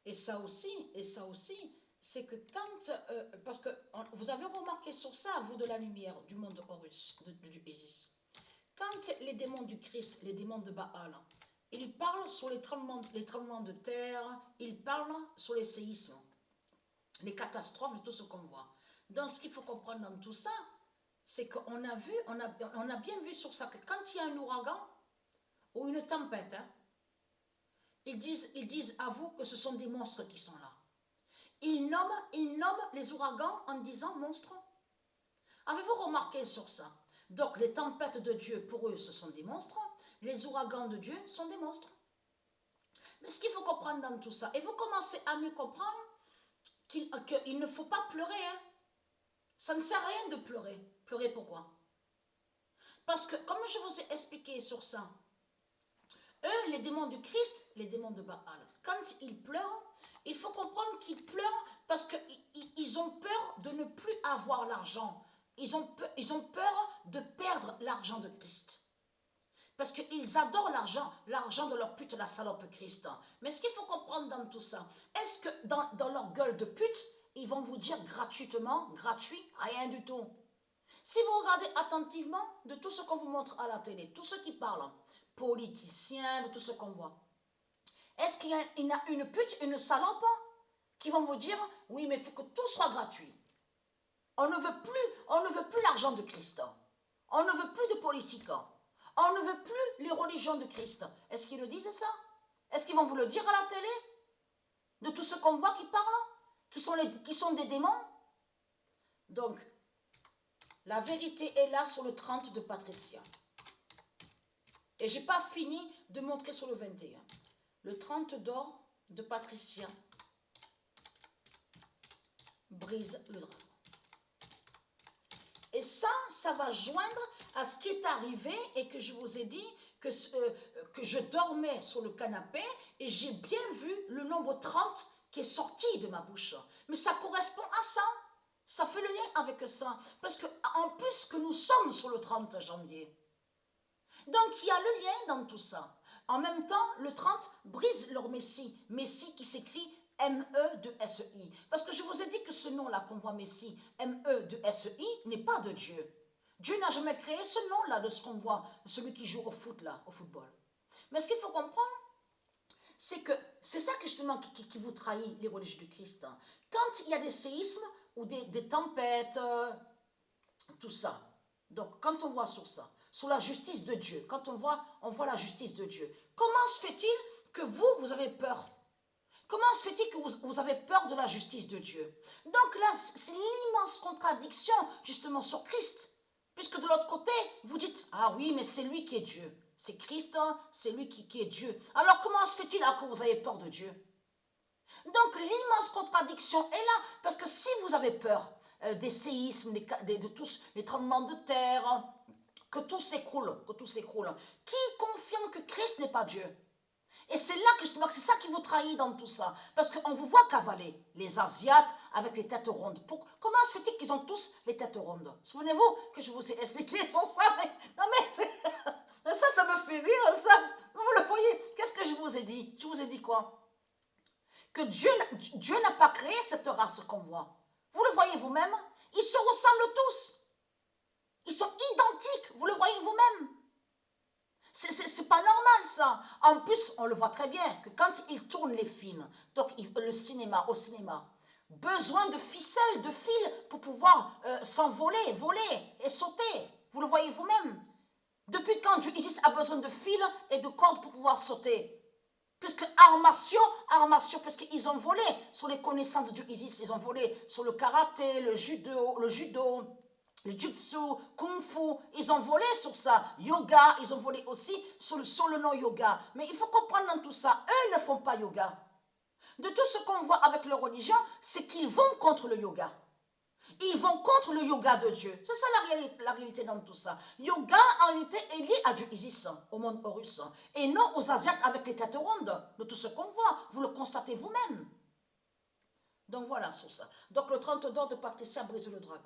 Et ça aussi, c'est que quand, parce que vous avez remarqué sur ça, vous de la lumière, du monde Horus, du Isis, quand les démons du Christ, les démons de Baal, ils parlent sur les tremblements de terre, ils parlent sur les séismes, les catastrophes, de tout ce qu'on voit. Donc ce qu'il faut comprendre dans tout ça, c'est qu'on a vu, on a bien vu sur ça que quand il y a un ouragan ou une tempête, hein, ils disent à vous que ce sont des monstres qui sont là. Ils nomment les ouragans en disant monstres. Avez-vous remarqué sur ça? Donc les tempêtes de Dieu, pour eux, ce sont des monstres. Les ouragans de Dieu sont des monstres. Mais ce qu'il faut comprendre dans tout ça, et vous commencez à mieux comprendre qu'il ne faut pas pleurer. Hein. Ça ne sert à rien de pleurer. Pleurer pourquoi? Parce que, comme je vous ai expliqué sur ça, eux, les démons du Christ, les démons de Baal, quand ils pleurent, il faut comprendre qu'ils pleurent parce qu'ils ont peur de ne plus avoir l'argent. Ils ont peur de perdre l'argent de Christ. Parce qu'ils adorent l'argent de leur pute, la salope Christ. Mais ce qu'il faut comprendre dans tout ça, est-ce que dans leur gueule de pute, ils vont vous dire gratuitement, gratuit, rien du tout. Si vous regardez attentivement de tout ce qu'on vous montre à la télé, tous ceux qui parlent, politiciens, de tout ce qu'on voit, est-ce qu'il y a une pute, une salope qui vont vous dire, oui, mais il faut que tout soit gratuit. On ne veut plus l'argent de Christ. On ne veut plus de politique. On ne veut plus les religions de Christ. Est-ce qu'ils le disent ça? Est-ce qu'ils vont vous le dire à la télé? De tout ce qu'on voit qui parlent? Qui sont des démons? Donc, la vérité est là sur le 30 de Patricia. Et je n'ai pas fini de montrer sur le 21. Le 30 d'or de Patricia brise le dragon. Et ça va joindre à ce qui est arrivé et que je vous ai dit que je dormais sur le canapé et j'ai bien vu le nombre 30 qui est sorti de ma bouche. Mais ça correspond à ça. Ça fait le lien avec ça. Parce qu'en plus que nous sommes sur le 30 janvier. Donc il y a le lien dans tout ça. En même temps, le 30 brise leur Messie. Messie qui s'écrit M-E-2-S-E-I. Parce que je vous ai dit que ce nom-là qu'on voit Messie, M-E-2-S-E-I, n'est pas de Dieu. Dieu n'a jamais créé ce nom-là de ce qu'on voit, celui qui joue au foot là, au football. Mais ce qu'il faut comprendre, c'est que c'est ça justement qui vous trahit les religieux du Christ. Quand il y a des séismes ou des tempêtes, tout ça. Donc quand on voit sur ça, sur la justice de Dieu, quand on voit la justice de Dieu, comment se fait-il que vous avez peur? Comment se fait-il que vous avez peur de la justice de Dieu? Donc là, c'est l'immense contradiction justement sur Christ. Puisque de l'autre côté, vous dites, ah oui, mais c'est lui qui est Dieu. C'est Christ, hein, c'est lui qui est Dieu. Alors comment se fait-il que vous avez peur de Dieu? Donc l'immense contradiction est là. Parce que si vous avez peur des séismes, de tous les tremblements de terre, que tout s'écroule, qui confirme que Christ n'est pas Dieu? Et c'est là que c'est ça qui vous trahit dans tout ça. Parce qu'on vous voit cavaler les Asiates avec les têtes rondes. Comment se fait-il qu'ils ont tous les têtes rondes? Souvenez-vous que je vous ai expliqué sur ça. Non mais ça me fait rire. Ça, vous le voyez. Qu'est-ce que je vous ai dit? Je vous ai dit quoi? Que Dieu n'a pas créé cette race qu'on voit. Vous le voyez vous-même. Ils se ressemblent tous. Ils sont identiques. Vous le voyez vous-même. C'est pas normal ça. En plus, on le voit très bien que quand ils tournent les films, donc au cinéma, besoin de ficelles, de fils pour pouvoir s'envoler, voler et sauter. Vous le voyez vous-même. Depuis quand Dieu Isis a besoin de fils et de cordes pour pouvoir sauter? Puisque armation, parce qu'ils ont volé sur les connaissances de Dieu Isis, ils ont volé sur le karaté, le judo, le jutsu, kung fu, ils ont volé sur ça. Yoga, ils ont volé aussi sur le nom yoga. Mais il faut comprendre dans tout ça, eux, ils ne font pas yoga. De tout ce qu'on voit avec leur religion, c'est qu'ils vont contre le yoga. Ils vont contre le yoga de Dieu. C'est ça la réalité dans tout ça. Yoga, en réalité, est lié à Dieu Isis, au monde Horus, et non aux Asiates avec les têtes rondes, de tout ce qu'on voit. Vous le constatez vous-même. Donc voilà sur ça. Donc le 30 d'or de Patricia brise le dragon.